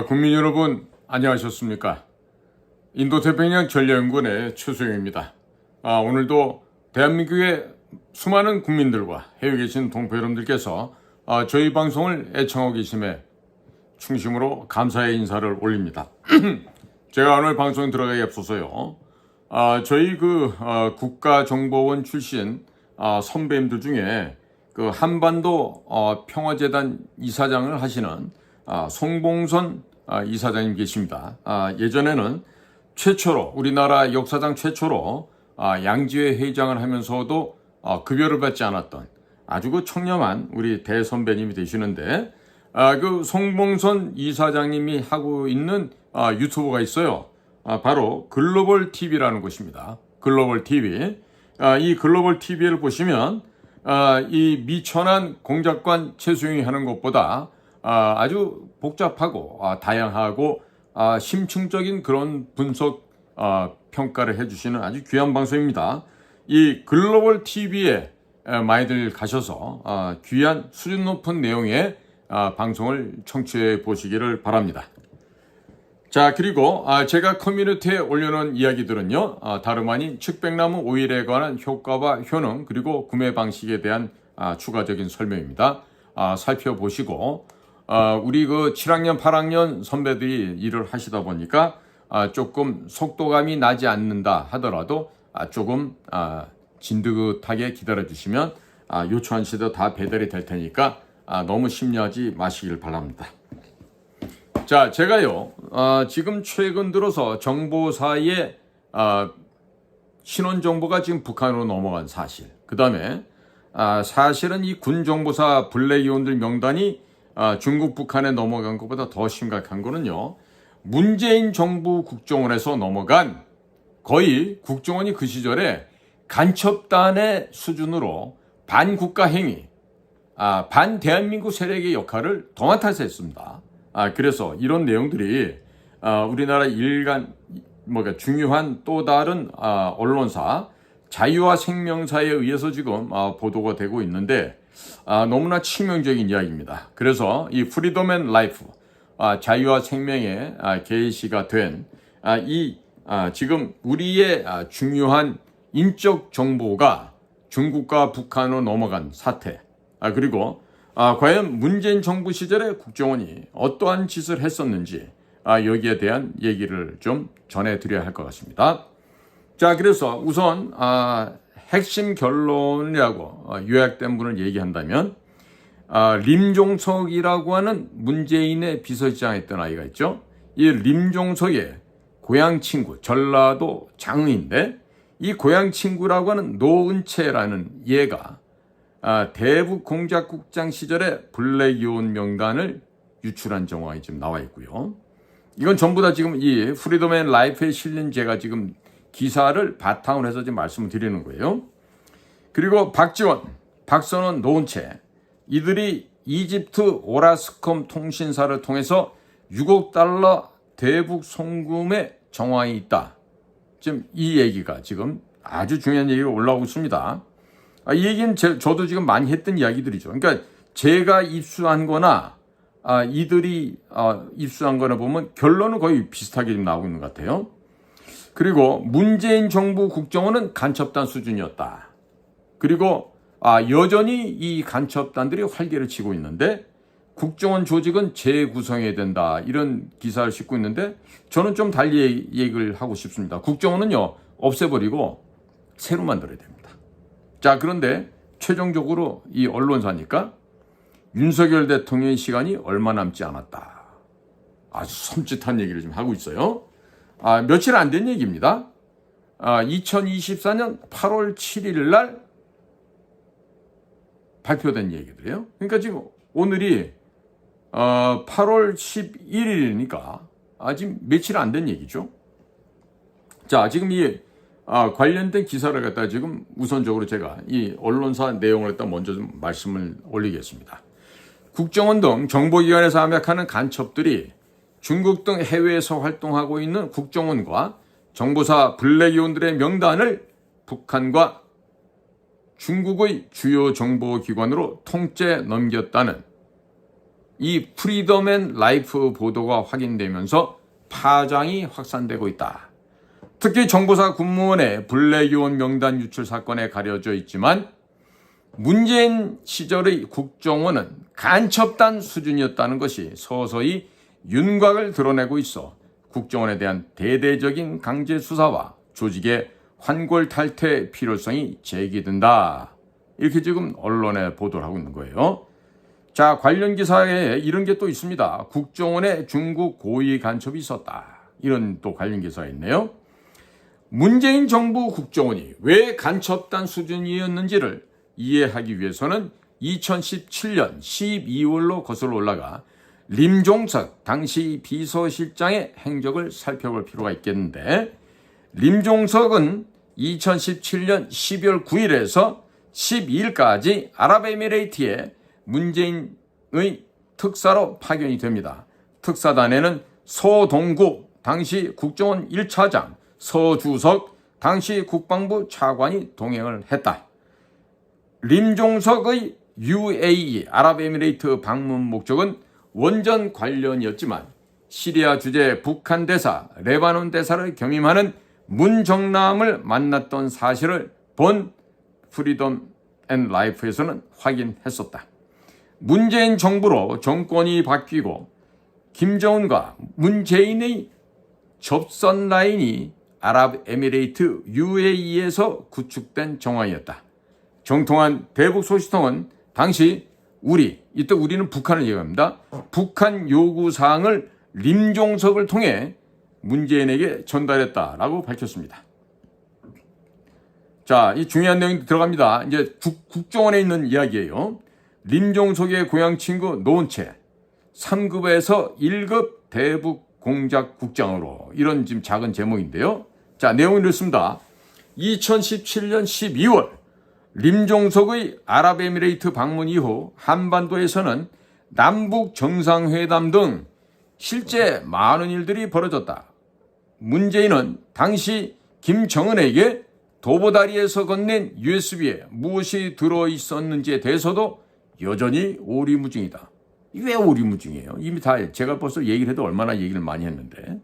국민 여러분 안녕하셨습니까? 인도태평양 전략연구원의 최소영입니다. 오늘도 대한민국의 수많은 국민들과 해외에 계신 동포 여러분들께서 저희 방송을 애청하고 계심에 충심으로 감사의 인사를 올립니다. 제가 오늘 방송에 들어가기 앞서서요. 저희 국가정보원 출신 선배님들 중에 그 한반도 평화재단 이사장을 하시는 송봉선 이사장님 계십니다. 예전에는 최초로 우리나라 역사상 최초로 양지회 회장을 하면서도 급여를 받지 않았던 아주 그 청렴한 우리 대선배님이 되시는데 그 송봉선 이사장님이 하고 있는 유튜브가 있어요. 바로 글로벌 TV라는 곳입니다. 글로벌 TV. 이 글로벌 TV를 보시면 이 미천한 공작관 최수영이 하는 것보다 아주 복잡하고 다양하고 심층적인 그런 분석 평가를 해주시는 아주 귀한 방송입니다. 이 글로벌 TV에 많이들 가셔서 귀한 수준 높은 내용의 방송을 청취해 보시기를 바랍니다. 자, 그리고 제가 커뮤니티에 올려놓은 이야기들은요, 다름 아닌 측백나무 오일에 관한 효과와 효능 그리고 구매 방식에 대한 추가적인 설명입니다. 살펴보시고 우리 그 7학년 8학년 선배들이 일을 하시다 보니까 조금 속도감이 나지 않는다 하더라도 조금 진득하게 기다려 주시면 요청한 시도 다 배달이 될 테니까 너무 심려하지 마시길 바랍니다. 자, 제가요 지금 최근 들어서 정보사의 신원 정보가 지금 북한으로 넘어간 사실, 그 다음에 사실은 이 군정보사 블랙이온들 명단이 중국 북한에 넘어간 것보다 더 심각한 거는요, 문재인 정부 국정원에서 넘어간, 거의 국정원이 그 시절에 간첩단의 수준으로 반국가 행위, 반대한민국 세력의 역할을 도맡아서 했습니다. 그래서 이런 내용들이 우리나라 중요한 또 다른 언론사 자유와 생명사에 의해서 지금 보도가 되고 있는데 너무나 치명적인 이야기입니다. 그래서 이 프리덤 앤 라이프, 자유와 생명에 게시가 된 지금 우리의 중요한 인적 정보가 중국과 북한으로 넘어간 사태, 그리고 과연 문재인 정부 시절에 국정원이 어떠한 짓을 했었는지 여기에 대한 얘기를 좀 전해드려야 할 것 같습니다. 자, 그래서 우선 핵심 결론이라고 요약된 분을 얘기한다면 림종석이라고 하는 문재인의 비서실장했던 아이가 있죠. 이 림종석의 고향 친구, 전라도 장흥인데 이 고향 친구라고 하는 노은채라는 얘가 대북 공작국장 시절에 블랙이온 명단을 유출한 정황이 지금 나와 있고요. 이건 전부 다 지금 이 프리덤 앤 라이프에 실린 제가 지금 기사를 바탕으로 해서 지금 말씀을 드리는 거예요. 그리고 박지원, 박선원, 노은채, 이들이 이집트 오라스콤 통신사를 통해서 6억 달러 대북 송금의 정황이 있다. 지금 이 얘기가 지금 아주 중요한 얘기가 올라오고 있습니다. 이 얘기는 저도 지금 많이 했던 이야기들이죠. 그러니까 제가 입수한 거나 이들이 입수한 거나 보면 결론은 거의 비슷하게 지금 나오고 있는 것 같아요. 그리고 문재인 정부 국정원은 간첩단 수준이었다. 그리고 여전히 이 간첩단들이 활개를 치고 있는데 국정원 조직은 재구성해야 된다. 이런 기사를 싣고 있는데 저는 좀 달리 얘기를 하고 싶습니다. 국정원은요, 없애버리고 새로 만들어야 됩니다. 자, 그런데 최종적으로 이 언론사니까 윤석열 대통령의 시간이 얼마 남지 않았다. 아주 섬찟한 얘기를 좀 하고 있어요. 며칠 안 된 얘기입니다. 2024년 8월 7일 날 발표된 얘기들이에요. 그러니까 지금 오늘이 8월 11일이니까 지금 며칠 안 된 얘기죠. 자, 지금 이 관련된 기사를 갖다 지금 우선적으로 제가 이 언론사 내용을 갖다 먼저 좀 말씀을 올리겠습니다. 국정원 등 정보기관에서 함약하는 간첩들이 중국 등 해외에서 활동하고 있는 국정원과 정보사 블랙이온들의 명단을 북한과 중국의 주요 정보기관으로 통째 넘겼다는 이 프리덤 앤 라이프 보도가 확인되면서 파장이 확산되고 있다. 특히 정보사 군무원의 블랙의원 명단 유출 사건에 가려져 있지만 문재인 시절의 국정원은 간첩단 수준이었다는 것이 서서히 윤곽을 드러내고 있어 국정원에 대한 대대적인 강제 수사와 조직의 환골탈퇴 필요성이 제기된다. 이렇게 지금 언론에 보도를 하고 있는 거예요. 자, 관련 기사에 이런 게 또 있습니다. 국정원에 중국 고위 간첩이 있었다. 이런 또 관련 기사가 있네요. 문재인 정부 국정원이 왜 간첩단 수준이었는지를 이해하기 위해서는 2017년 12월로 거슬러 올라가 림종석 당시 비서실장의 행적을 살펴볼 필요가 있겠는데, 림종석은 2017년 12월 9일에서 12일까지 아랍에미레이트에 문재인의 특사로 파견이 됩니다. 특사단에는 서동구 당시 국정원 1차장, 서주석 당시 국방부 차관이 동행을 했다. 림종석의 UAE 아랍에미레이트 방문 목적은 원전 관련이었지만 시리아 주재 북한 대사, 레바논 대사를 겸임하는 문정남을 만났던 사실을 본 프리덤 앤 라이프에서는 확인했었다. 문재인 정부로 정권이 바뀌고 김정은과 문재인의 접선 라인이 아랍에미레이트 UAE에서 구축된 정황이었다. 정통한 대북 소식통은 당시 이때 우리는 북한을 얘기합니다. 북한 요구사항을 림종석을 통해 문재인에게 전달했다라고 밝혔습니다. 자, 이 중요한 내용이 들어갑니다. 이제 국정원에 있는 이야기예요. 림종석의 고향 친구 노은채 3급에서 1급 대북 공작국장으로, 이런 지금 작은 제목인데요. 자, 내용이 이렇습니다. 2017년 12월 림종석의 아랍에미레이트 방문 이후 한반도에서는 남북 정상회담 등 실제 많은 일들이 벌어졌다. 문재인은 당시 김정은에게 도보다리에서 건넨 USB에 무엇이 들어있었는지에 대해서도 여전히 오리무중이다. 왜 오리무중이에요? 이미 다 제가 벌써 얘기를 해도 얼마나 얘기를 많이 했는데.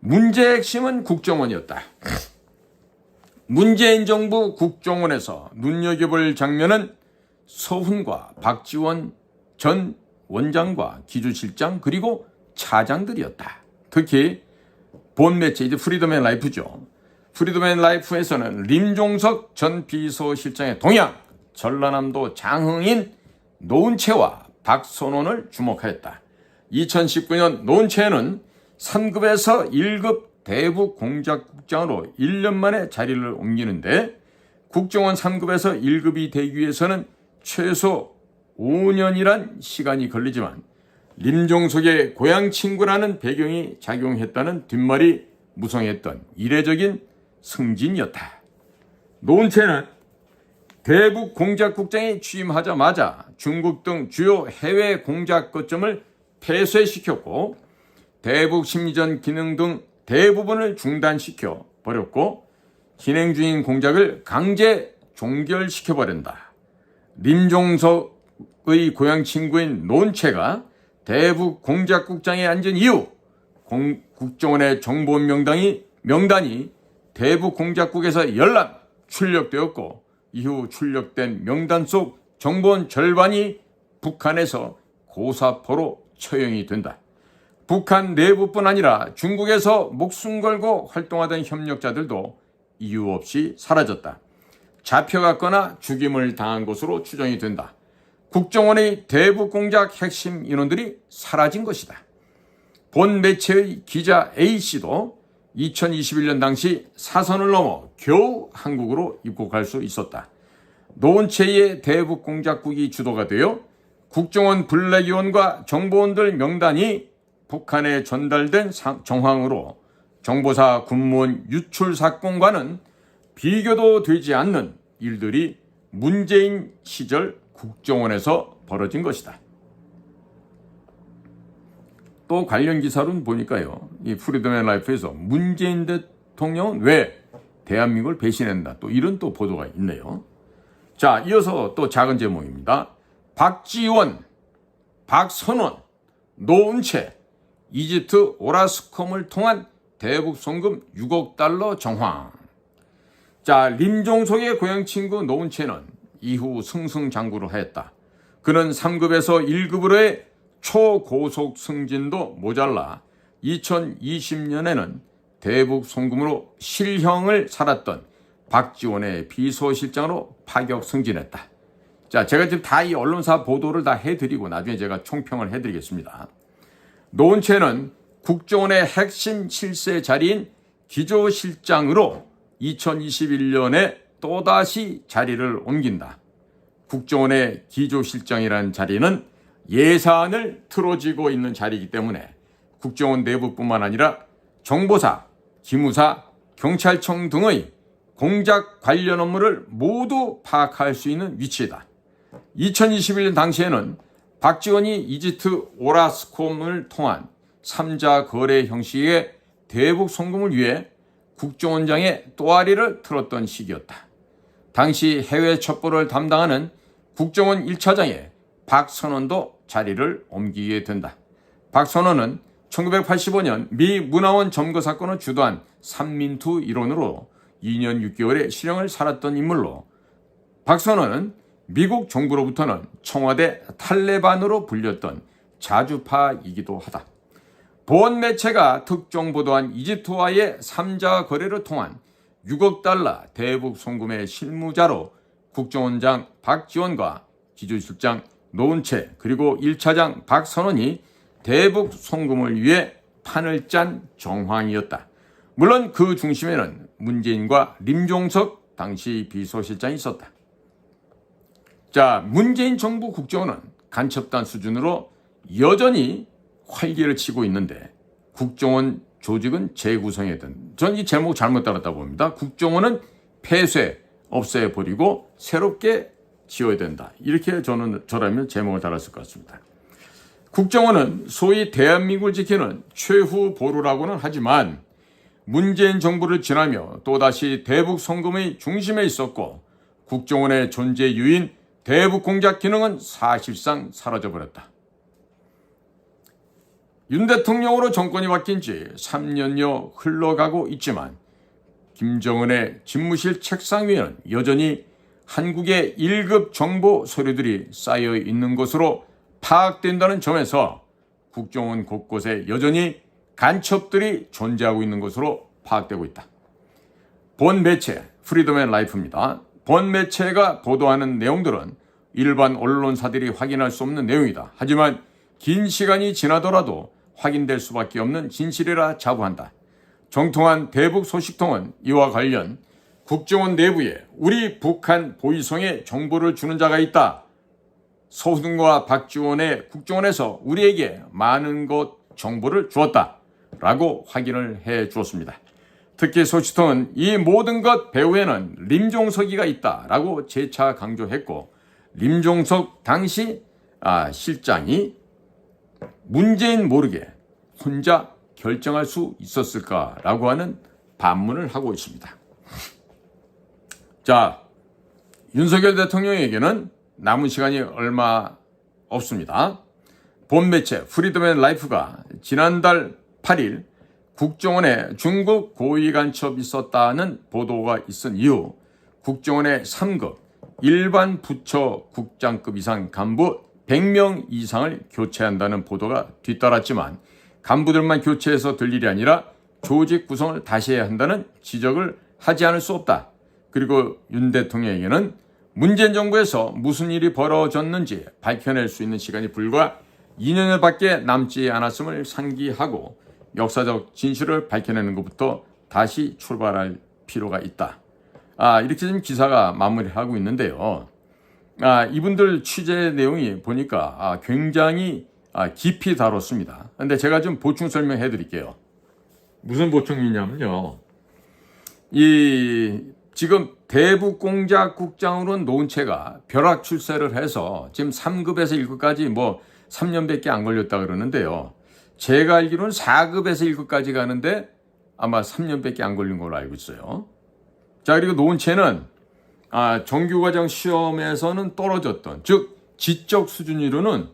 문제의 핵심은 국정원이었다. 문재인 정부 국정원에서 눈여겨볼 장면은 서훈과 박지원 전 원장과 기조실장 그리고 차장들이었다. 특히 본 매체 이제 프리덤 앤 라이프죠. 프리덤 앤 라이프에서는 림종석 전 비서실장의 동양, 전라남도 장흥인 노은채와 박선원을 주목하였다. 2019년 노은채는 3급에서 1급 대북 공작국장으로 1년 만에 자리를 옮기는데, 국정원 3급에서 1급이 되기 위해서는 최소 5년이란 시간이 걸리지만 림종석의 고향 친구라는 배경이 작용했다는 뒷말이 무성했던 이례적인 승진이었다. 노은채는 대북 공작국장에 취임하자마자 중국 등 주요 해외 공작 거점을 폐쇄시켰고 대북 심리전 기능 등 대부분을 중단시켜 버렸고 진행 중인 공작을 강제 종결시켜버린다. 림종석의 고향 친구인 노은채가 대북 공작국장에 앉은 이후 국정원의 정보원 명단이 대북 공작국에서 열람 출력되었고, 이후 출력된 명단 속 정보원 절반이 북한에서 고사포로 처형이 된다. 북한 내부뿐 아니라 중국에서 목숨 걸고 활동하던 협력자들도 이유 없이 사라졌다. 잡혀갔거나 죽임을 당한 것으로 추정이 된다. 국정원의 대북 공작 핵심 인원들이 사라진 것이다. 본 매체의 기자 A씨도 2021년 당시 사선을 넘어 겨우 한국으로 입국할 수 있었다. 노은채의 대북 공작국이 주도가 되어 국정원 블랙의원과 정보원들 명단이 북한에 전달된 정황으로 정보사 군무원 유출 사건과는 비교도 되지 않는 일들이 문재인 시절 국정원에서 벌어진 것이다. 또 관련 기사로는 보니까요, 이 프리덤 앤 라이프에서 문재인 대통령은 왜 대한민국을 배신한다, 또 이런 또 보도가 있네요. 자, 이어서 또 작은 제목입니다. 박지원 박선원, 노은채, 이집트 오라스콤을 통한 대북 송금 6억 달러 정황. 자, 림종석의 고향 친구 노은채는 이후 승승장구를 하였다. 그는 3급에서 1급으로의 초고속 승진도 모자라 2020년에는 대북 송금으로 실형을 살았던 박지원의 비서실장으로 파격 승진했다. 자, 제가 지금 다 이 언론사 보도를 다 해드리고 나중에 제가 총평을 해드리겠습니다. 노은채는 국정원의 핵심 실세 자리인 기조실장으로 2021년에 또다시 자리를 옮긴다. 국정원의 기조실장이라는 자리는 예산을 틀어지고 있는 자리이기 때문에 국정원 내부뿐만 아니라 정보사, 기무사, 경찰청 등의 공작 관련 업무를 모두 파악할 수 있는 위치이다. 2021년 당시에는 박지원이 이집트 오라스콤을 통한 3자 거래 형식의 대북 송금을 위해 국정원장의 또아리를 틀었던 시기였다. 당시 해외 첩보를 담당하는 국정원 1차장의 박선원도 자리를 옮기게 된다. 박선원은 1985년 미 문화원 점거 사건을 주도한 삼민투 일원으로 2년 6개월의 실형을 살았던 인물로 박선원은 미국 정부로부터는 청와대 탈레반으로 불렸던 자주파이기도 하다. 보안 매체가 특정 보도한 이집트와의 3자 거래를 통한 6억 달러 대북 송금의 실무자로 국정원장 박지원과 기조실장 노은채 그리고 1차장 박선원이 대북 송금을 위해 판을 짠 정황이었다. 물론 그 중심에는 문재인과 림종석 당시 비서실장이 있었다. 자, 문재인 정부 국정원은 간첩단 수준으로 여전히 활기를 치고 있는데 국정원 조직은 재구성해야 된다. 전 이 제목 잘못 따랐다고 봅니다. 국정원은 폐쇄, 없애버리고 새롭게 지어야 된다. 이렇게 저라면 제목을 달았을 것 같습니다. 국정원은 소위 대한민국을 지키는 최후 보루라고는 하지만 문재인 정부를 지나며 또다시 대북 송금의 중심에 있었고 국정원의 존재 유인 대북 공작 기능은 사실상 사라져버렸다. 윤 대통령으로 정권이 바뀐 지 3년여 흘러가고 있지만 김정은의 집무실 책상 위에는 여전히 한국의 1급 정보 서류들이 쌓여 있는 것으로 파악된다는 점에서 국정원 곳곳에 여전히 간첩들이 존재하고 있는 것으로 파악되고 있다. 본 매체 프리덤 앤 라이프입니다. 본 매체가 보도하는 내용들은 일반 언론사들이 확인할 수 없는 내용이다. 하지만 긴 시간이 지나더라도 확인될 수밖에 없는 진실이라 자부한다. 정통한 대북 소식통은 이와 관련 국정원 내부에 우리 북한 보위성에 정보를 주는 자가 있다. 서훈과 박지원의 국정원에서 우리에게 많은 것 정보를 주었다. 라고 확인을 해 주었습니다. 특히 소식통은 이 모든 것 배후에는 림종석이가 있다. 라고 재차 강조했고 림종석 당시 실장이 문재인 모르게 혼자 결정할 수 있었을까라고 하는 반문을 하고 있습니다. 자, 윤석열 대통령에게는 남은 시간이 얼마 없습니다. 본 매체 프리덤 앤 라이프가 지난달 8일 국정원에 중국 고위 간첩이 있었다는 보도가 있은 이후 국정원의 3급 일반 부처 국장급 이상 간부 100명 이상을 교체한다는 보도가 뒤따랐지만 간부들만 교체해서 될 일이 아니라 조직 구성을 다시 해야 한다는 지적을 하지 않을 수 없다. 그리고 윤 대통령에게는 문재인 정부에서 무슨 일이 벌어졌는지 밝혀낼 수 있는 시간이 불과 2년여밖에 남지 않았음을 상기하고 역사적 진실을 밝혀내는 것부터 다시 출발할 필요가 있다. 이렇게 지금 기사가 마무리하고 있는데요. 이분들 취재 내용이 보니까 굉장히 깊이 다뤘습니다. 근데 제가 좀 보충 설명해 드릴게요. 무슨 보충이냐면요. 지금 대북공작국장으로는 노은채가 벼락 출세를 해서 지금 3급에서 1급까지 3년밖에 안 걸렸다 그러는데요. 제가 알기로는 4급에서 1급까지 가는데 아마 3년밖에 안 걸린 걸로 알고 있어요. 자, 그리고 노은채는 정규과정 시험에서는 떨어졌던, 즉 지적 수준으로는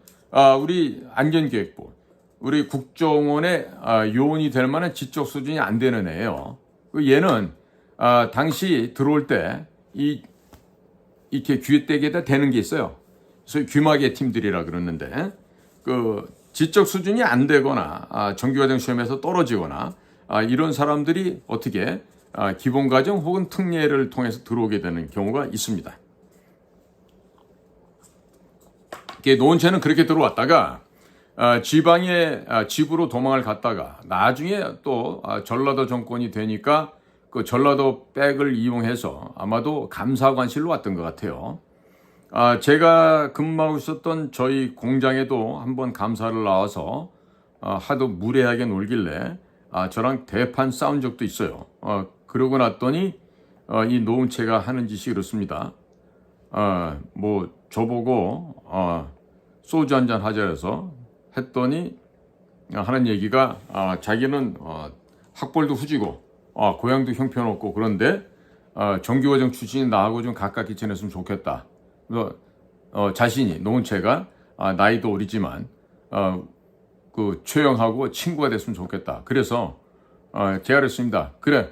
우리 안전기획부, 우리 국정원의 요원이 될 만한 지적 수준이 안 되는 애예요. 얘는 당시 들어올 때 이렇게 귀때기에다 대는 게 있어요. 소위 귀마개 팀들이라 그러는데 그 지적 수준이 안 되거나 정규과정 시험에서 떨어지거나 이런 사람들이 어떻게 기본과정 혹은 특례를 통해서 들어오게 되는 경우가 있습니다. 노원체는 그렇게 들어왔다가 지방에 집으로 도망을 갔다가 나중에 또 전라도 정권이 되니까 그 전라도 백을 이용해서 아마도 감사관실로 왔던 것 같아요. 제가 근무하고 있었던 저희 공장에도 한번 감사를 나와서 하도 무례하게 놀길래 저랑 대판 싸운 적도 있어요. 그러고 났더니 이 노은채가 하는 짓이 이렇습니다. 뭐 저보고 소주 한잔 하자 해서 했더니 하는 얘기가 자기는 학벌도 후지고 고향도 형편없고 그런데 정규과정 출신인 나하고 좀 가깝게 지냈으면 좋겠다. 그래서 자신이 노은채가 나이도 어리지만 그 최영하고 친구가 됐으면 좋겠다. 그래서 제가 그랬습니다. 그래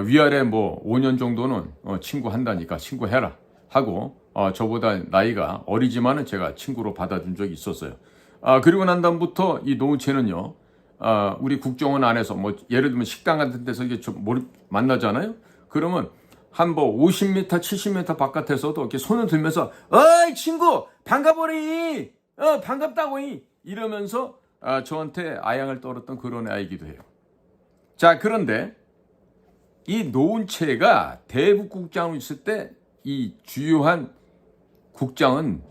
위아래 뭐 5년 정도는 친구한다니까 친구해라 하고 저보다 나이가 어리지만은 제가 친구로 받아준 적이 있었어요. 그리고 난 다음부터 이 노은채는요, 우리 국정원 안에서 뭐 예를 들면 식당 같은 데서 이게 만나잖아요. 그러면 한 뭐 50m, 70m 바깥에서도 이렇게 손을 들면서 어이 친구 반가워리, 반갑다고 이러면서 저한테 아양을 떨었던 그런 아이기도 해요. 자, 그런데 이 노은채가 대북국장으로 있을 때 이 주요한 국장이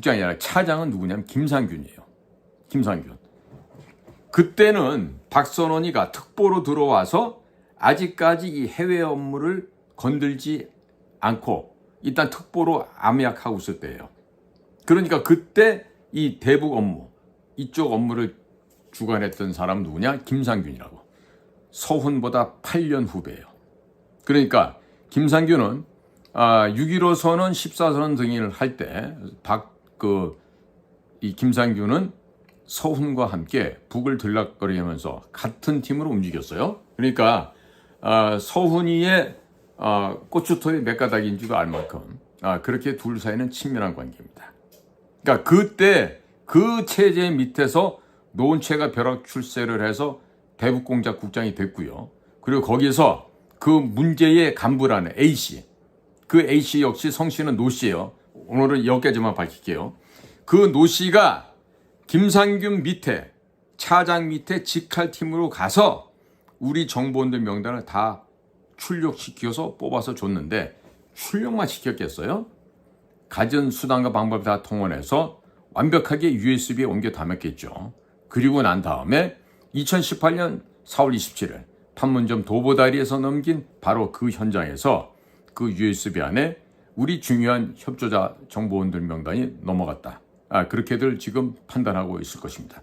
아니라 차장은 누구냐면 김상균이에요. 김상균. 그때는 박선원이가 특보로 들어와서 아직까지 이 해외 업무를 건들지 않고 일단 특보로 암약하고 있을 때예요. 그러니까 그때 이 대북 업무, 이쪽 업무를 주관했던 사람 누구냐? 김상균이라고. 서훈보다 8년 후배예요. 그러니까 김상균은 6.15 선언, 14선언 등을 할 때 이 김상균은 서훈과 함께 북을 들락거리면서 같은 팀으로 움직였어요. 그러니까 서훈이의 고추털이 몇 가닥인 줄도 알 만큼 그렇게 둘 사이는 친밀한 관계입니다. 그러니까 그때 그 체제 밑에서 노은채가 벼락 출세를 해서 대북공작 국장이 됐고요. 그리고 거기서 그 문제의 간부라는 A씨, 그 A씨 역시 성씨는 노씨예요. 오늘은 여기까지만 밝힐게요. 그 노씨가 김상균 밑에, 차장 밑에 직할팀으로 가서 우리 정보원들 명단을 다 출력시켜서 뽑아서 줬는데 출력만 시켰겠어요? 가진 수단과 방법을 다 동원해서 완벽하게 USB에 옮겨 담았겠죠. 그리고 난 다음에 2018년 4월 27일 판문점 도보다리에서 넘긴 바로 그 현장에서 그 USB 안에 우리 중요한 협조자 정보원들 명단이 넘어갔다. 그렇게들 지금 판단하고 있을 것입니다.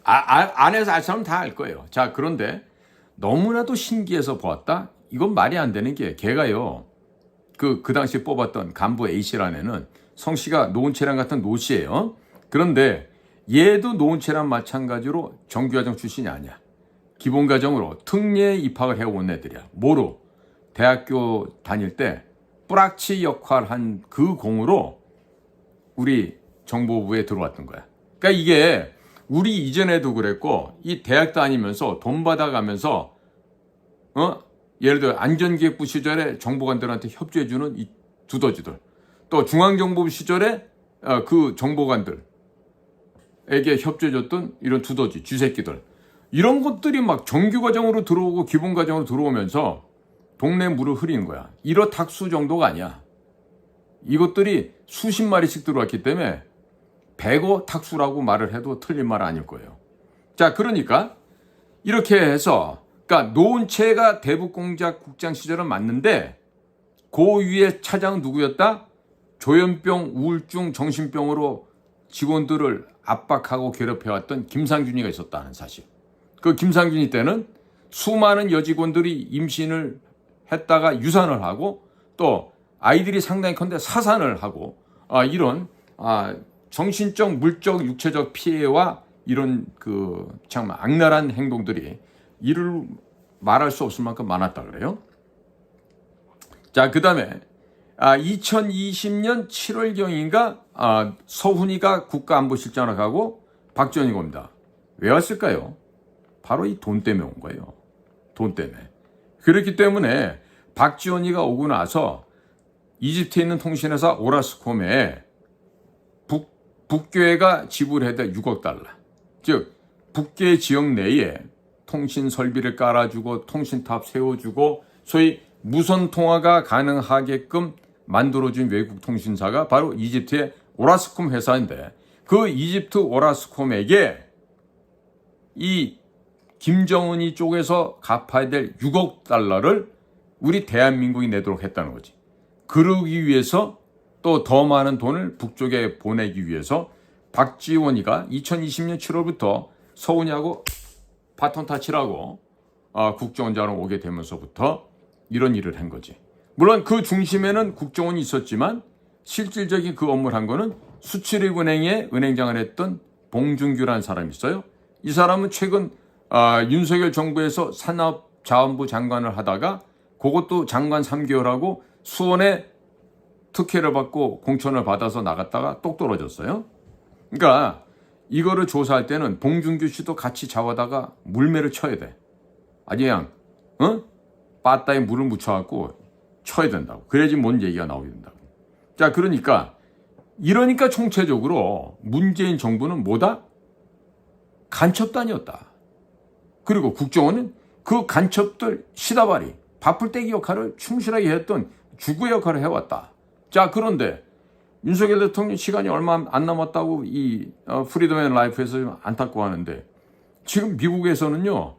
안에서 알 사람은 다 알 거예요. 자, 그런데 너무나도 신기해서 보았다? 이건 말이 안 되는 게 걔가요. 그 당시에 뽑았던 간부 A씨라는 애는 성씨가 노은채랑 같은 노씨예요. 그런데 얘도 노은채랑 마찬가지로 정규과정 출신이 아니야. 기본과정으로 특례에 입학을 해온 애들이야. 뭐로? 대학교 다닐 때 뿌락치 역할한 그 공으로 우리 정보부에 들어왔던 거야. 그러니까 이게 우리 이전에도 그랬고 이 대학 다니면서 돈 받아가면서 예를 들어 안전기획부 시절에 정보관들한테 협조해주는 이 두더지들, 또 중앙정보부 시절에 그 정보관들에게 협조해줬던 이런 두더지, 쥐새끼들, 이런 것들이 막 정규과정으로 들어오고 기본과정으로 들어오면서 동네 물을 흐리는 거야. 1호 탁수 정도가 아니야. 이것들이 수십 마리씩 들어왔기 때문에 100호 탁수라고 말을 해도 틀린 말 아닐 거예요. 자, 그러니까 이렇게 해서 그러니까 노은채가 대북공작 국장 시절은 맞는데 그 위에 차장은 누구였다? 조현병, 우울증, 정신병으로 직원들을 압박하고 괴롭혀왔던 김상균이가 있었다는 사실. 그 김상균이 때는 수많은 여직원들이 임신을 했다가 유산을 하고 또 아이들이 상당히 큰데 사산을 하고 이런 정신적, 물적, 육체적 피해와 이런 참 악랄한 행동들이 이를 말할 수 없을 만큼 많았다 그래요. 자, 그 다음에 2020년 7월경인가 서훈이가 국가안보실장을 가고 박지원이 옵니다. 왜 왔을까요? 바로 이 돈 때문에 온 거예요. 돈 때문에. 그렇기 때문에 박지원이가 오고 나서 이집트에 있는 통신회사 오라스콤에 북교회가 지불해야 될 6억 달러. 즉 북교회 지역 내에 통신 설비를 깔아주고 통신탑 세워주고 소위 무선 통화가 가능하게끔 만들어준 외국 통신사가 바로 이집트의 오라스콤 회사인데 그 이집트 오라스콤에게 이 김정은이 쪽에서 갚아야 될 6억 달러를 우리 대한민국이 내도록 했다는 거지. 그러기 위해서 또 더 많은 돈을 북쪽에 보내기 위해서 박지원이가 2020년 7월부터 서훈이하고 바톤 타치라고 국정원장으로 오게 되면서부터 이런 일을 한 거지. 물론 그 중심에는 국정원이 있었지만 실질적인 그 업무를 한 거는 수출입은행에 은행장을 했던 봉준규라는 사람이 있어요. 이 사람은 최근 윤석열 정부에서 산업자원부 장관을 하다가 그것도 장관 3개월하고 수원에 특혜를 받고 공천을 받아서 나갔다가 똑 떨어졌어요. 그러니까 이거를 조사할 때는 봉준규 씨도 같이 잡아다가 물매를 쳐야 돼. 아니 그냥 빠따에 물을 묻혀갖고 쳐야 된다고. 그래야지 뭔 얘기가 나오게 된다고. 자, 그러니까 총체적으로 문재인 정부는 뭐다? 간첩단이었다. 그리고 국정원은 그 간첩들 시다발이 밥풀떼기 역할을 충실하게 했던 주구 역할을 해왔다. 자, 그런데 윤석열 대통령 시간이 얼마 안 남았다고 이 프리덤 앤 라이프에서 좀 안타까워하는데 지금 미국에서는요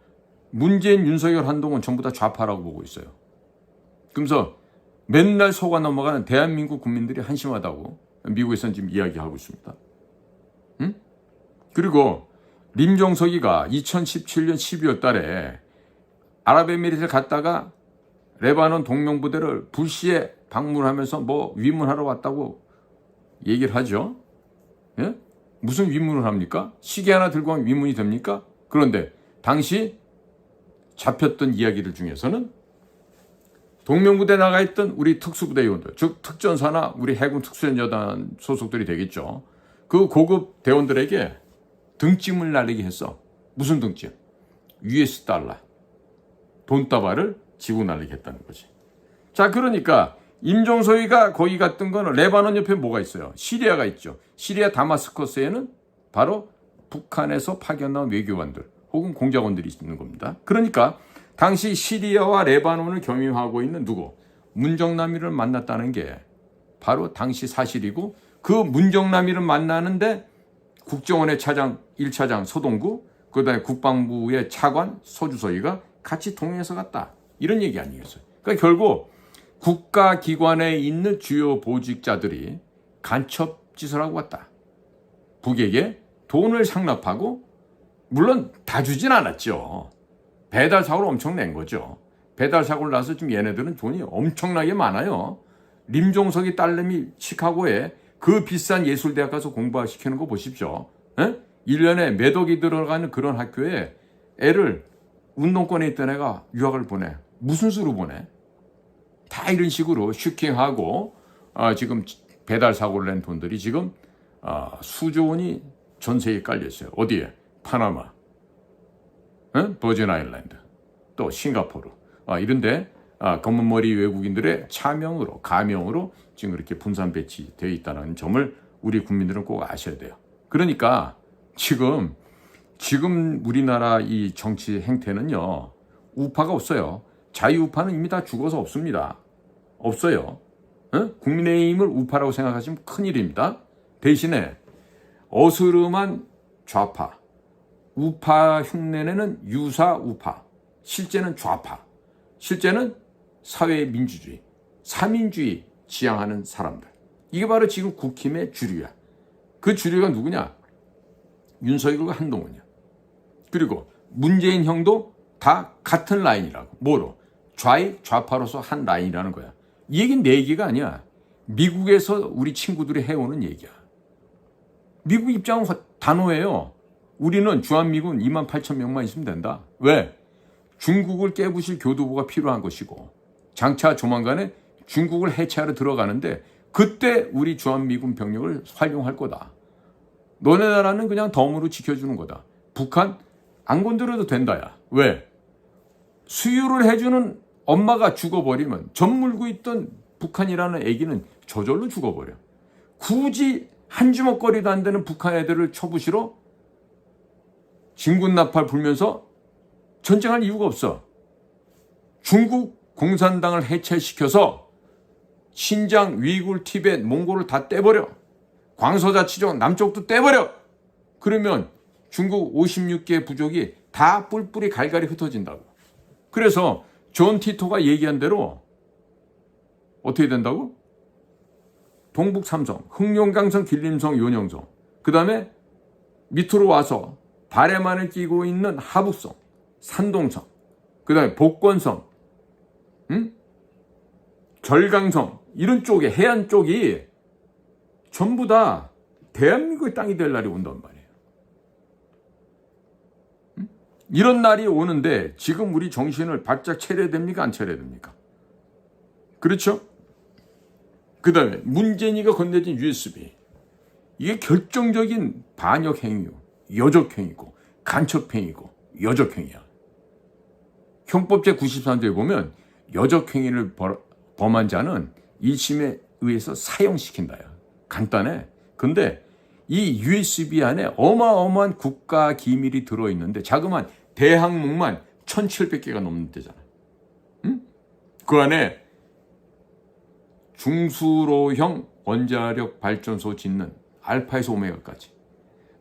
문재인, 윤석열, 한동훈 전부 다 좌파라고 보고 있어요. 그러면서 맨날 속아 넘어가는 대한민국 국민들이 한심하다고 미국에서는 지금 이야기하고 있습니다. 응? 그리고 림종석이가 2017년 12월 달에 아랍에미리트를 갔다가 레바논 동명부대를 불시에 방문하면서 뭐 위문하러 왔다고 얘기를 하죠. 예? 무슨 위문을 합니까? 시계 하나 들고 가면 위문이 됩니까? 그런데 당시 잡혔던 이야기들 중에서는 동명부대에 나가 있던 우리 특수부대 요원들, 즉 특전사나 우리 해군 특수연여단 소속들이 되겠죠. 그 고급 대원들에게 등짐을 날리게 했어. 무슨 등짐? US 달러, 돈다발을 지고 날리게 했다는 거지. 자, 그러니까 임종석이가 거기 갔던 거는 레바논 옆에 뭐가 있어요? 시리아가 있죠. 시리아 다마스커스에는 바로 북한에서 파견 나온 외교관들 혹은 공작원들이 있는 겁니다. 그러니까 당시 시리아와 레바논을 경유하고 있는 누구? 문정남이를 만났다는 게 바로 당시 사실이고 그 문정남이를 만나는데 국정원의 차장 1차장 서동구 그다음에 국방부의 차관 서주서희가 같이 동행해서 갔다. 이런 얘기 아니겠어요? 그러니까 결국 국가기관에 있는 주요 보직자들이 간첩 짓을 하고 왔다. 북에게 돈을 상납하고 물론 다 주진 않았죠. 배달 사고를 엄청 낸 거죠. 배달 사고를 나서 지금 얘네들은 돈이 엄청나게 많아요. 림종석이 딸내미 시카고에 그 비싼 예술대학 가서 공부시키는 거 보십시오. 에? 1년에 몇 억이 들어가는 그런 학교에 애를 운동권에 있던 애가 유학을 보내. 무슨 수로 보내? 다 이런 식으로 슈킹하고 지금 배달 사고를 낸 돈들이 지금 수조 원이 전세에 깔려 있어요. 어디에? 파나마, 버진 아일랜드, 또 싱가포르 이런데 검은머리 외국인들의 차명으로 가명으로 지금 이렇게 분산 배치되어 있다는 점을 우리 국민들은 꼭 아셔야 돼요. 그러니까 지금 우리나라 이 정치 행태는요 우파가 없어요. 자유우파는 이미 다 죽어서 없습니다. 없어요. 국민의힘을 우파라고 생각하시면 큰일입니다. 대신에 어스름한 좌파, 우파 흉내내는 유사 우파, 실제는 좌파, 실제는 사회민주주의, 사민주의 지향하는 사람들. 이게 바로 지금 국힘의 주류야. 그 주류가 누구냐? 윤석열과 한동훈이야. 그리고 문재인 형도 다 같은 라인이라고. 뭐로? 좌파로서 한 라인이라는 거야. 이 얘기는 내 얘기가 아니야. 미국에서 우리 친구들이 해오는 얘기야. 미국 입장은 단호해요. 우리는 주한미군 28,000명만 있으면 된다. 왜? 중국을 깨부실 교두보가 필요한 것이고 장차 조만간에 중국을 해체하러 들어가는데 그때 우리 주한미군 병력을 활용할 거다. 너네 나라는 그냥 덤으로 지켜주는 거다. 북한 안 건드려도 된다야. 왜? 수유를 해주는 엄마가 죽어버리면 젖 물고 있던 북한이라는 애기는 저절로 죽어버려. 굳이 한 주먹거리도 안 되는 북한 애들을 쳐부시러 진군나팔 불면서 전쟁할 이유가 없어. 중국 공산당을 해체시켜서 신장, 위굴, 티벳, 몽골을 다 떼버려. 광서자치정 남쪽도 떼버려. 그러면 중국 56개 부족이 다 뿔뿔이 갈갈이 흩어진다고. 그래서 존 티토가 얘기한 대로 어떻게 된다고? 동북 삼성, 흑룡강성, 길림성, 요령성. 그 다음에 밑으로 와서 발에만을 끼고 있는 하북성, 산동성, 그 다음에 복권성, 결강성 이런 쪽에 해안 쪽이 전부 다 대한민국의 땅이 될 날이 온단 말이에요. 이런 날이 오는데 지금 우리 정신을 바짝 차려야 됩니까? 안 차려야 됩니까? 그렇죠? 그 다음에 문재인이가 건네진 USB. 이게 결정적인 반역 행위요. 여적행위고 간첩행위고 여적행위야. 형법 제93조에 보면 여적행위를 범한 자는 1심에 의해서 사형시킨다야. 간단해. 근데 이 USB 안에 어마어마한 국가 기밀이 들어있는데 자그마한 대항목만 1700개가 넘는데잖아. 응? 그 안에 중수로형 원자력 발전소 짓는 알파에서 오메가까지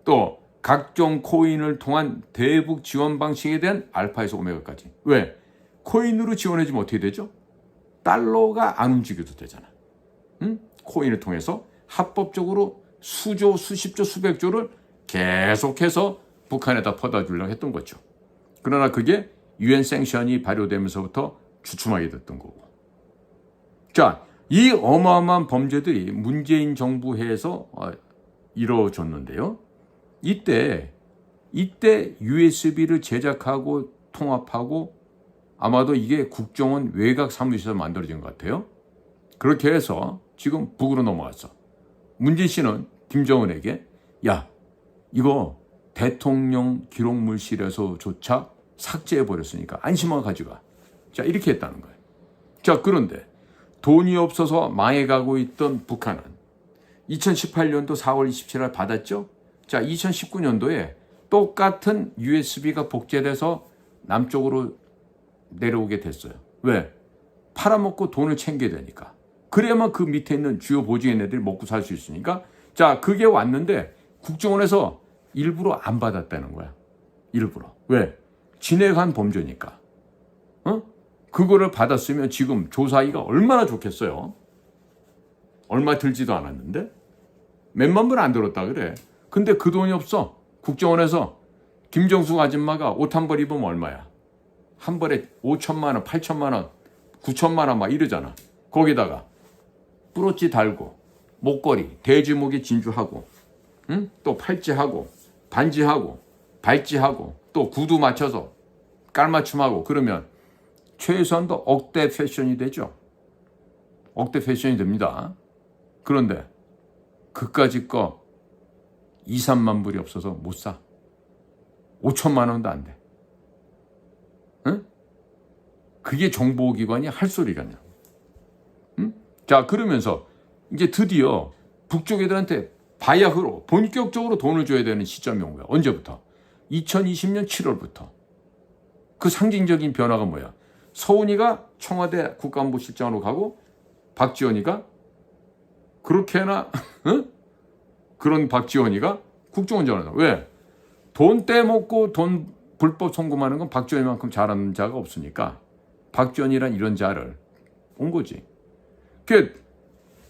또 각종 코인을 통한 대북 지원 방식에 대한 알파에서 오메가까지. 왜? 코인으로 지원해주면 어떻게 되죠? 달러가 안 움직여도 되잖아. 응? 코인을 통해서 합법적으로 수조, 수십조, 수백조를 계속해서 북한에다 퍼다 주려고 했던 거죠. 그러나 그게 유엔 생션이 발효되면서부터 주춤하게 됐던 거고. 자, 이 어마어마한 범죄들이 문재인 정부 해에서 이루어졌는데요. 이때 USB를 제작하고 통합하고 아마도 이게 국정원 외곽 사무실에서 만들어진 것 같아요. 그렇게 해서 지금 북으로 넘어왔어. 문재인 씨는 김정은에게 야, 이거 대통령 기록물실에서조차 삭제해버렸으니까 안심하고 가져가. 자, 이렇게 했다는 거예요. 자, 그런데 돈이 없어서 망해가고 있던 북한은 2018년도 4월 27일 받았죠? 자, 2019년도에 똑같은 USB가 복제돼서 남쪽으로 내려오게 됐어요. 왜? 팔아먹고 돈을 챙겨야 되니까. 그래야만 그 밑에 있는 주요 보직인 애들이 먹고 살 수 있으니까. 자, 그게 왔는데 국정원에서 일부러 안 받았다는 거야. 일부러. 왜? 진행한 범죄니까. 그거를 받았으면 지금 조사하기가 얼마나 좋겠어요. 얼마 들지도 않았는데 몇만 불 안 들었다 그래. 근데 그 돈이 없어. 국정원에서 김정숙 아줌마가 옷 한 벌 입으면 얼마야? 한 벌에 5천만 원, 8천만 원, 9천만 원 막 이러잖아. 거기다가 뿌러치 달고 목걸이, 돼지목에 진주하고 또 팔찌하고 반지하고 발찌하고 또 구두 맞춰서 깔맞춤하고 그러면 최소한도 억대 패션이 되죠. 억대 패션이 됩니다. 그런데 그까짓 거 2, 3만 불이 없어서 못 사. 5천만 원도 안 돼. 응? 그게 정보기관이 할 소리가냐. 응? 자, 그러면서 이제 드디어 북쪽 애들한테 바야흐로 본격적으로 돈을 줘야 되는 시점이 온 거야. 언제부터? 2020년 7월부터. 그 상징적인 변화가 뭐야? 서훈이가 청와대 국가안보실장으로 가고 박지원이가 그렇게나 그런 박지원이가 국정원장으로. 왜? 돈 떼먹고 돈 불법 송금하는 건 박지원이만큼 잘하는 자가 없으니까 박지원이란 이런 자를 온 거지.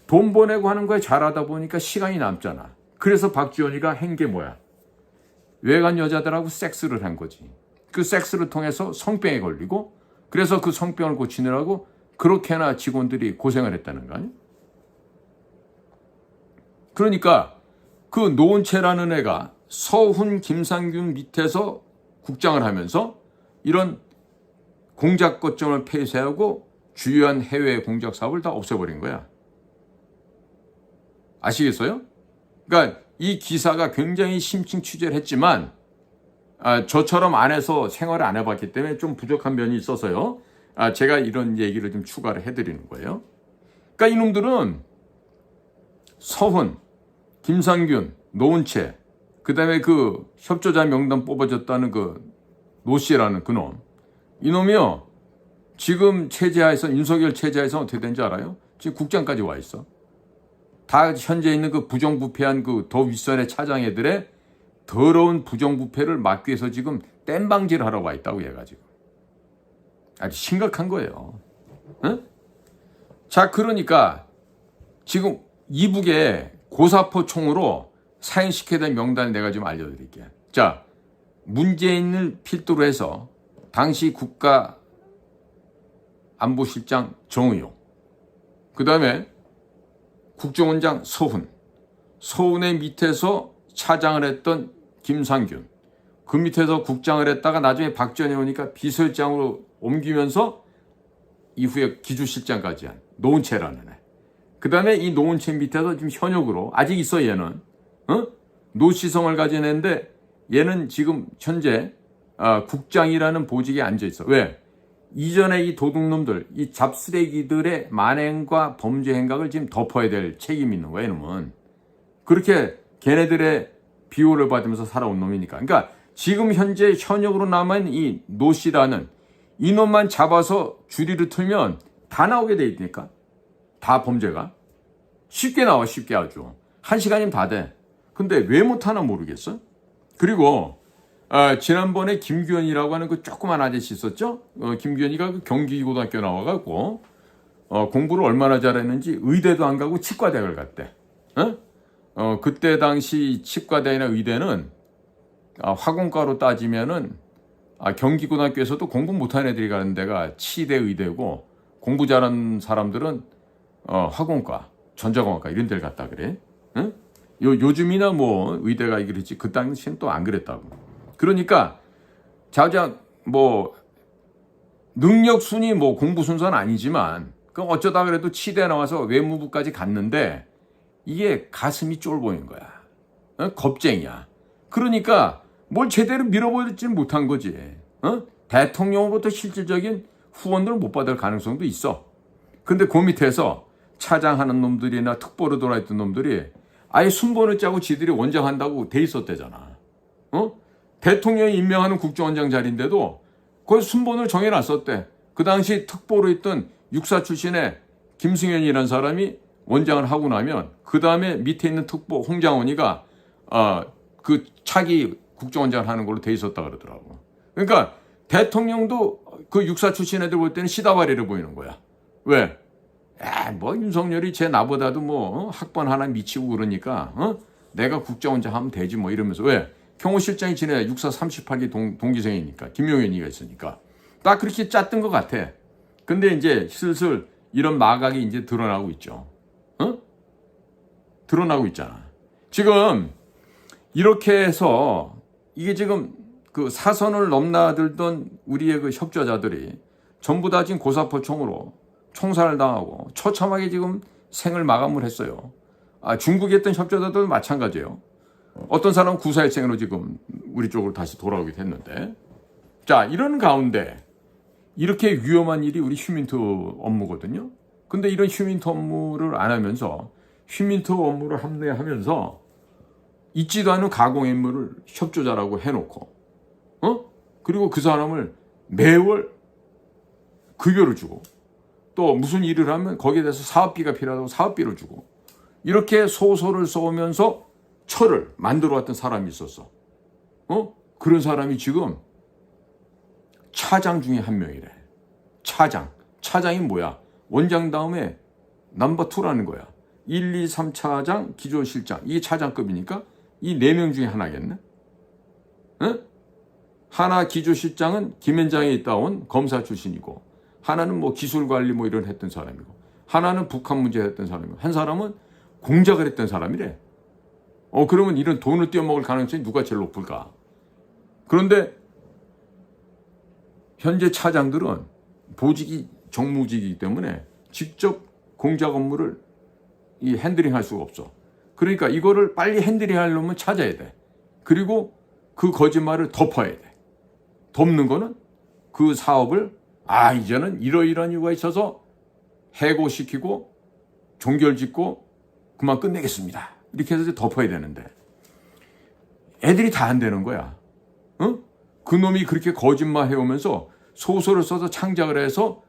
돈 보내고 하는 거에 잘하다 보니까 시간이 남잖아. 그래서 박지원이가 한 게 뭐야? 외간 여자들하고 섹스를 한 거지. 그 섹스를 통해서 성병에 걸리고 그래서 그 성병을 고치느라고 그렇게나 직원들이 고생을 했다는 거 아니야? 그러니까 그 노은채라는 애가 서훈, 김상균 밑에서 국장을 하면서 이런 공작 거점을 폐쇄하고 주요한 해외 공작 사업을 다 없애버린 거야. 아시겠어요? 그러니까 이 기사가 굉장히 심층 취재를 했지만 저처럼 안에서 생활을 안 해봤기 때문에 좀 부족한 면이 있어서요. 제가 이런 얘기를 좀 추가를 해드리는 거예요. 그러니까 이놈들은 서훈, 김상균, 노은채, 그 다음에 그 협조자 명단 뽑아줬다는 그 노씨라는 그놈. 이놈이요. 지금 체제하에서, 윤석열 체제하에서 어떻게 된지 알아요? 지금 국장까지 와 있어. 다 현재 있는 그 부정부패한 그 더 윗선의 차장애들의 더러운 부정부패를 막기 위해서 지금 땜방지를 하러 와 있다고 얘가 지금. 아주 심각한 거예요. 응? 자, 그러니까 지금 이북에 고사포 총으로 사형시켜야 될 명단을 내가 좀 알려드릴게요. 자, 문재인을 필두로 해서 당시 국가안보실장 정의용, 그 다음에 국정원장 서훈, 서훈의 밑에서 차장을 했던 김상균, 그 밑에서 국장을 했다가 나중에 박지원이 오니까 비서실장으로 옮기면서 이후에 기주실장까지 한 노은채라는 애. 그 다음에 이 노은채 밑에서 지금 현역으로 아직 있어 얘는 노시성을 가진 애인데 얘는 지금 현재 국장이라는 보직에 앉아 있어. 왜? 이전에 이 도둑놈들, 이 잡쓰레기들의 만행과 범죄 행각을 지금 덮어야 될 책임이 있는 거야, 이놈은. 그렇게 걔네들의 비호를 받으면서 살아온 놈이니까. 그러니까 지금 현재 현역으로 남아있는 이 노씨라는 이놈만 잡아서 주리를 틀면 다 나오게 돼 있으니까. 다 범죄가. 쉽게 나와, 쉽게 아주. 1시간이면 다 돼. 근데 왜 못하나 모르겠어. 그리고 지난번에 김규현이라고 하는 그 조그만 아저씨 있었죠? 김규현이가 그 경기고등학교 나와갖고 공부를 얼마나 잘했는지 의대도 안 가고 치과대학을 갔대. 그때 당시 치과대나 의대는 학원가로 따지면은 경기고등학교에서도 공부 못하는 애들이 가는 데가 치대 의대고 공부 잘하는 사람들은 학원과, 전자공학과 이런 데를 갔다 그래. 응? 요즘이나 뭐 의대가 그렇지 그 당시엔 또 안 그랬다고. 그러니까 자자 뭐 능력 순위 뭐 공부 순서는 아니지만 그 어쩌다 그래도 치대 나와서 외무부까지 갔는데 이게 가슴이 쫄보인 거야. 겁쟁이야. 그러니까 뭘 제대로 밀어보지 못한 거지. 대통령으로부터 실질적인 후원들을 못 받을 가능성도 있어. 근데 그 밑에서 차장하는 놈들이나 특보로 돌아있던 놈들이 아예 순번을 짜고 지들이 원장한다고 돼 있었대잖아. 대통령이 임명하는 국정원장 자리인데도 거기 순번을 정해놨었대. 그 당시 특보로 있던 육사 출신의 김승현이라는 사람이 원장을 하고 나면 그 다음에 밑에 있는 특보 홍장원이가 그 차기 국정원장을 하는 걸로 돼 있었다 그러더라고. 그러니까 대통령도 그 육사 출신 애들 볼 때는 시다바리를 보이는 거야. 왜? 뭐 윤석열이 쟤 나보다도 뭐 학번 하나 미치고 그러니까 내가 국정원장 하면 되지 뭐 이러면서. 왜? 경호실장이 지내 육사 38기 동기생이니까 김용현이가 있으니까 딱 그렇게 짰던 것 같아. 근데 이제 슬슬 이런 마각이 이제 드러나고 있죠. 드러나고 있잖아. 지금 이렇게 해서 이게 지금 그 사선을 넘나들던 우리의 그 협조자들이 전부 다 지금 고사포총으로 총살을 당하고 처참하게 지금 생을 마감을 했어요. 중국에 있던 협조자들도 마찬가지예요. 어떤 사람은 구사일생으로 지금 우리 쪽으로 다시 돌아오게 됐는데. 자, 이런 가운데 이렇게 위험한 일이 우리 휴민트 업무거든요. 근데 이런 휴민트 업무를 안 하면서 휴민트 업무를 합리화하면서 있지도 않은 가공인물을 협조자라고 해놓고 그리고 그 사람을 매월 급여를 주고 또 무슨 일을 하면 거기에 대해서 사업비가 필요하다고 사업비를 주고 이렇게 소설을 써오면서 철을 만들어 왔던 사람이 있었어. 그런 사람이 지금 차장 중에 한 명이래. 차장이 뭐야? 원장 다음에 넘버 2라는 거야. 1, 2, 3 차장, 기조실장. 이게 차장급이니까 이 4명 중에 하나겠네. 하나 기조실장은 김현장에 있다 온 검사 출신이고 하나는 뭐 기술관리 뭐 이런 했던 사람이고 하나는 북한 문제 했던 사람이고 한 사람은 공작을 했던 사람이래. 그러면 이런 돈을 떼어먹을 가능성이 누가 제일 높을까? 그런데 현재 차장들은 보직이 정무직이기 때문에 직접 공작 업무를 이 핸들링할 수가 없어. 그러니까 이거를 빨리 핸들링하려면 찾아야 돼. 그리고 그 거짓말을 덮어야 돼. 덮는 거는 그 사업을 이제는 이러이러한 이유가 있어서 해고시키고 종결짓고 그만 끝내겠습니다. 이렇게 해서 덮어야 되는데 애들이 다 안 되는 거야. 그 놈이 그렇게 거짓말 해오면서 소설을 써서 창작을 해서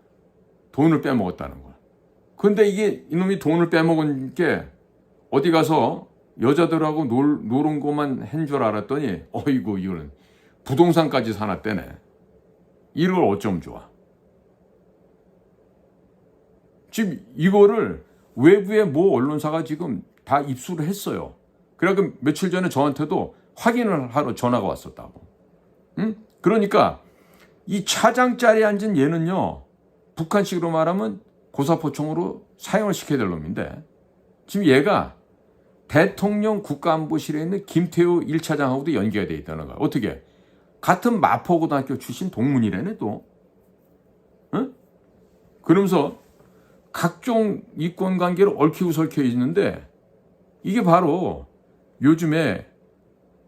돈을 빼먹었다는 거야. 근데 이놈이 돈을 빼먹은 게 어디 가서 여자들하고 노는 것만 한 줄 알았더니 어이구 이거는 부동산까지 사놨대네. 이걸 어쩜 좋아. 지금 이거를 외부의 모 언론사가 지금 다 입수를 했어요. 그래서 며칠 전에 저한테도 확인을 하러 전화가 왔었다고. 그러니까 이 차장 자리에 앉은 얘는요, 북한식으로 말하면 고사포총으로 사형을 시켜야 될 놈인데 지금 얘가 대통령 국가안보실에 있는 김태우 1차장하고도 연계가 돼 있다는 거야. 어떻게? 같은 마포고등학교 출신 동문이라네 또. 그러면서 각종 이권관계를 얽히고 설켜 있는데 이게 바로 요즘에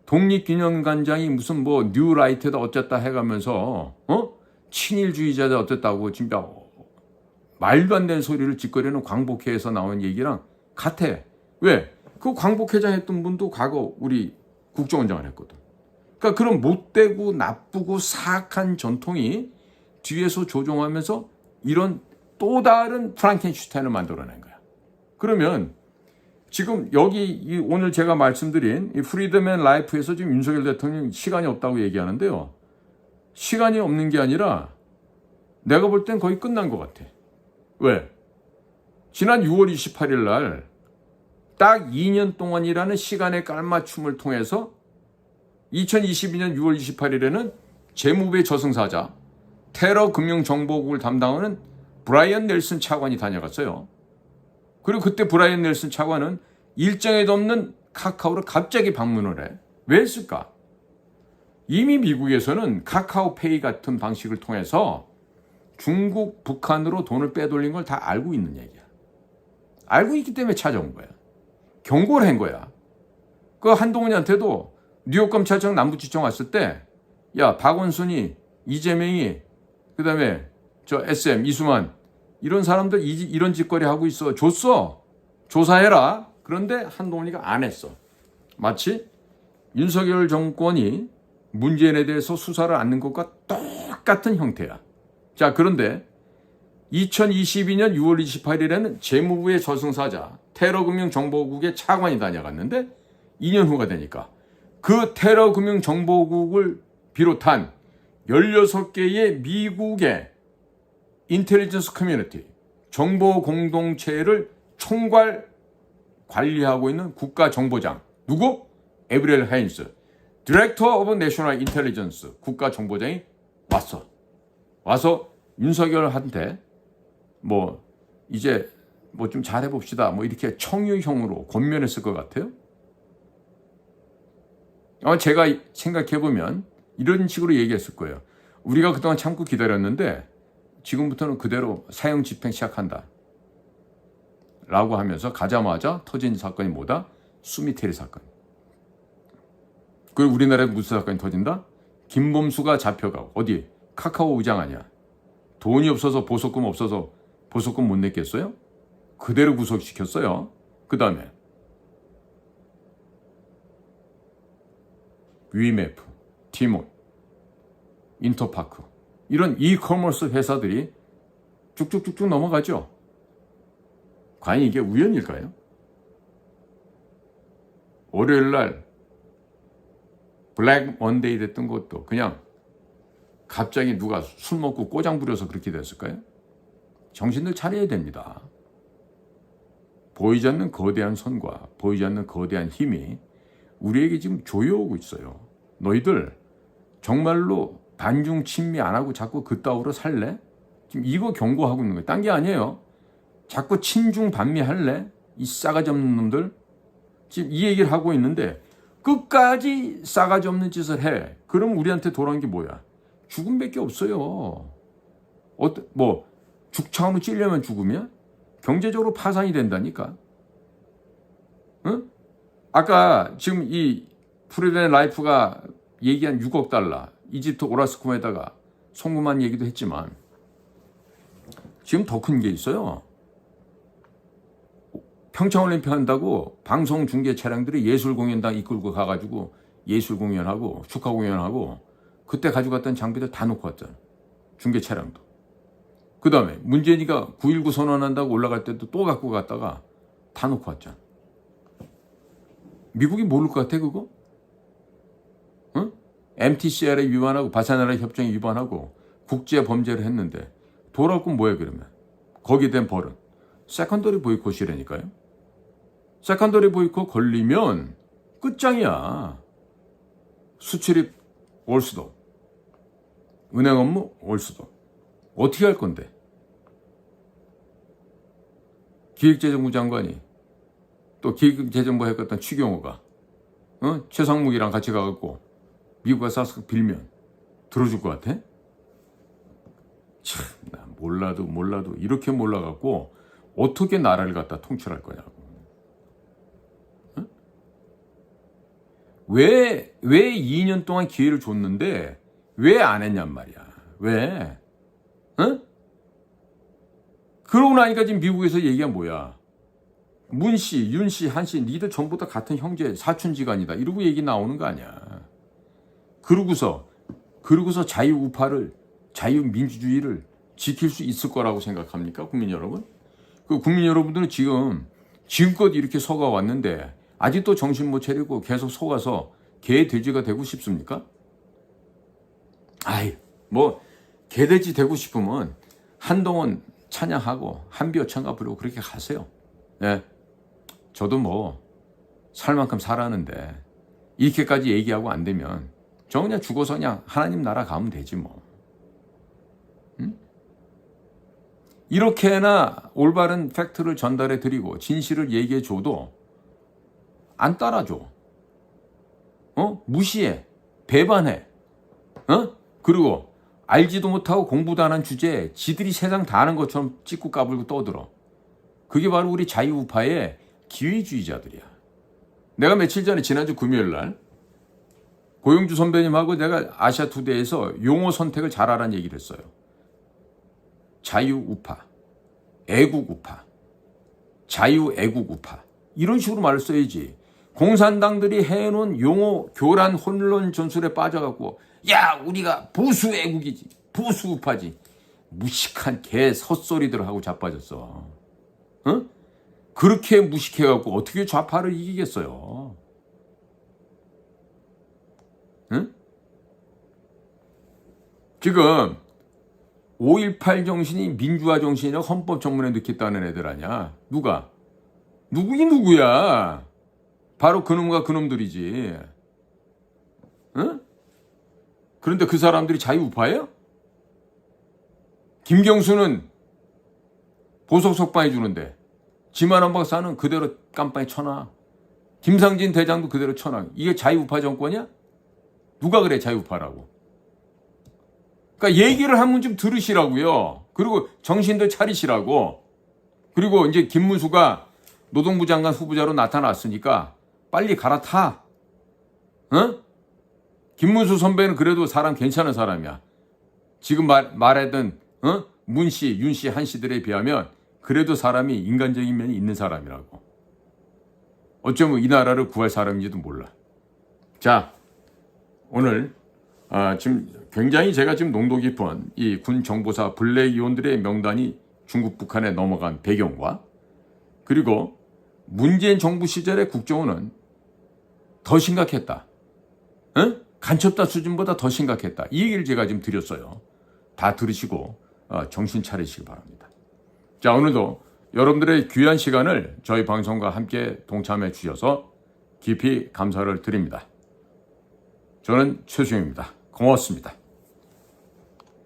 독립기념관장이 무슨 뭐 뉴라이트다 어쨌다 해가면서 친일주의자다 어쨌다고 진짜 말도 안 되는 소리를 짓거리는 광복회에서 나온 얘기랑 같아. 왜? 그 광복회장 했던 분도 과거 우리 국정원장을 했거든. 그러니까 그런 못되고 나쁘고 사악한 전통이 뒤에서 조종하면서 이런 또 다른 프랑켄슈타인을 만들어낸 거야. 그러면 지금 여기 오늘 제가 말씀드린 이 프리덤 앤 라이프에서 지금 윤석열 대통령이 시간이 없다고 얘기하는데요. 시간이 없는 게 아니라 내가 볼 땐 거의 끝난 것 같아. 왜? 지난 6월 28일 날 딱 2년 동안이라는 시간의 깔맞춤을 통해서 2022년 6월 28일에는 재무부의 저승사자 테러 금융정보국을 담당하는 브라이언 넬슨 차관이 다녀갔어요. 그리고 그때 브라이언 넬슨 차관은 일정에도 없는 카카오를 갑자기 방문을 해. 왜 했을까? 이미 미국에서는 카카오페이 같은 방식을 통해서 중국, 북한으로 돈을 빼돌린 걸 다 알고 있는 얘기야. 알고 있기 때문에 찾아온 거야. 경고를 한 거야. 그 한동훈이한테도 뉴욕 검찰청 남부지청 왔을 때, 야 박원순이, 이재명이, 그다음에 저 SM, 이수만 이런 사람들 이런 짓거리 하고 있어. 줬어. 조사해라. 그런데 한동훈이가 안 했어. 마치 윤석열 정권이 문재인에 대해서 수사를 않는 것과 똑같은 형태야. 자, 그런데 2022년 6월 28일에는 재무부의 저승사자 테러금융정보국의 차관이 다녀갔는데 2년 후가 되니까 그 테러금융정보국을 비롯한 16개의 미국의 인텔리전스 커뮤니티, 정보 공동체를 총괄 관리하고 있는 국가정보장. 누구? 에브리엘 하인스. 디렉터 오브 내셔널 인텔리전스 국가정보장이 왔어. 와서 윤석열한테 뭐 이제 뭐 좀 잘해봅시다. 뭐 이렇게 청유형으로 권면했을 것 같아요. 제가 생각해보면 이런 식으로 얘기했을 거예요. 우리가 그동안 참고 기다렸는데 지금부터는 그대로 사형 집행 시작한다. 라고 하면서 가자마자 터진 사건이 뭐다? 수미테리 사건. 그리고 우리나라에 무슨 사건이 터진다? 김범수가 잡혀가고 어디? 카카오 의장 아니야. 돈이 없어서 보석금 없어서 보석금 못 냈겠어요? 그대로 구속시켰어요. 그 다음에 위메프, 티몬, 인터파크 이런 이커머스 회사들이 쭉쭉쭉쭉 넘어가죠. 과연 이게 우연일까요? 월요일날 블랙 먼데이 됐던 것도 그냥 갑자기 누가 술 먹고 꼬장 부려서 그렇게 됐을까요? 정신을 차려야 됩니다. 보이지 않는 거대한 선과 보이지 않는 거대한 힘이 우리에게 지금 조여오고 있어요. 너희들 정말로 반중 친미 안 하고 자꾸 그따위로 살래? 지금 이거 경고하고 있는 거예요. 딴 게 아니에요. 자꾸 친중 반미 할래? 이 싸가지 없는 놈들. 지금 이 얘기를 하고 있는데 끝까지 싸가지 없는 짓을 해. 그럼 우리한테 돌아온 게 뭐야? 죽음밖에 없어요. 뭐 죽창으로 찔려면 죽음이야? 경제적으로 파산이 된다니까. 응? 아까 지금 이 프리랜 라이프가 얘기한 6억 달러 이집트 오라스콤에다가 송금한 얘기도 했지만 지금 더 큰 게 있어요. 평창올림픽 한다고 방송 중계 차량들이 예술 공연당 이끌고 가가지고 예술 공연하고 축하 공연하고 그때 가져갔던 장비들 다 놓고 왔잖아. 중계 차량도. 그 다음에 문재인이가 9.19 선언한다고 올라갈 때도 또 갖고 갔다가 다 놓고 왔잖아. 미국이 모를 것 같아 그거? 응? MTCR에 위반하고 바사나라 협정에 위반하고 국제 범죄를 했는데 돌아올 건 뭐야 그러면? 거기에 대한 벌은 세컨더리 보이콧이라니까요. 세컨더리 보이콧 걸리면 끝장이야. 수출입 올 수도, 은행 업무 올 수도. 어떻게 할 건데? 기획재정부 장관이 또 기획재정부 했던 추경호가 최상무기랑 같이 가갖고 미국 가서 빌면 들어줄 것 같아? 참, 나 몰라도 이렇게 몰라갖고 어떻게 나라를 갖다 통치할 거냐고. 응? 왜 2년 동안 기회를 줬는데 왜 안 했냔 말이야. 왜? 응? 그러고 나니까 지금 미국에서 얘기가 뭐야? 문씨, 윤씨, 한씨 니들 전부 다 같은 형제 사촌지간이다 이러고 얘기 나오는 거 아니야. 그러고서 자유우파를 자유민주주의를 지킬 수 있을 거라고 생각합니까? 국민 여러분? 그 국민 여러분들은 지금껏 이렇게 속아 왔는데 아직도 정신 못 차리고 계속 속아서 개 돼지가 되고 싶습니까? 뭐 개돼지 되고 싶으면 한동안 찬양하고 한비어창가 부르고 그렇게 가세요. 네. 저도 뭐 살 만큼 살았는데 이렇게까지 얘기하고 안 되면 저 그냥 죽어서 그냥 하나님 나라 가면 되지 뭐. 응? 이렇게나 올바른 팩트를 전달해 드리고 진실을 얘기해 줘도 안 따라줘. 무시해. 배반해. 그리고 알지도 못하고 공부도 안 한 주제에 지들이 세상 다 아는 것처럼 찍고 까불고 떠들어. 그게 바로 우리 자유우파의 기회주의자들이야. 내가 며칠 전에 지난주 금요일 날 고영주 선배님하고 내가 아시아투데이에서 용어 선택을 잘하라는 얘기를 했어요. 자유우파, 애국우파, 자유애국우파 이런 식으로 말을 써야지. 공산당들이 해놓은 용어 교란 혼론 전술에 빠져갖고 야 우리가 보수애국이지 보수우파지 무식한 개 헛소리들 하고 자빠졌어. 응? 그렇게 무식해갖고 어떻게 좌파를 이기겠어요? 응? 지금 5.18 정신이 민주화 정신이라고 헌법 전문에 넣겠다는 애들 아니야? 누가? 누구긴 누구야? 바로 그놈과 그놈들이지. 응? 그런데 그 사람들이 자유우파예요? 김경수는 보석 석방해 주는데 지만한 박사는 그대로 깜빵에 쳐놔. 김상진 대장도 그대로 쳐놔. 이게 자유우파 정권이야? 누가 그래 자유우파라고. 그러니까 얘기를 하면 좀 들으시라고요. 그리고 정신들 차리시라고. 그리고 이제 김문수가 노동부 장관 후보자로 나타났으니까 빨리 갈아타. 응? 김문수 선배는 그래도 사람 괜찮은 사람이야. 지금 말했던 문씨, 윤씨, 한씨들에 비하면 그래도 사람이 인간적인 면이 있는 사람이라고. 어쩌면 이 나라를 구할 사람인지도 몰라. 자, 오늘 지금 굉장히 제가 지금 농도 깊은 이 군 정보사 블랙이온들의 명단이 중국 북한에 넘어간 배경과 그리고 문재인 정부 시절의 국정원은 더 심각했다. 응? 간첩단 수준보다 더 심각했다. 이 얘기를 제가 지금 드렸어요. 다 들으시고 정신 차리시기 바랍니다. 자, 오늘도 여러분들의 귀한 시간을 저희 방송과 함께 동참해 주셔서 깊이 감사를 드립니다. 저는 최수영입니다. 고맙습니다.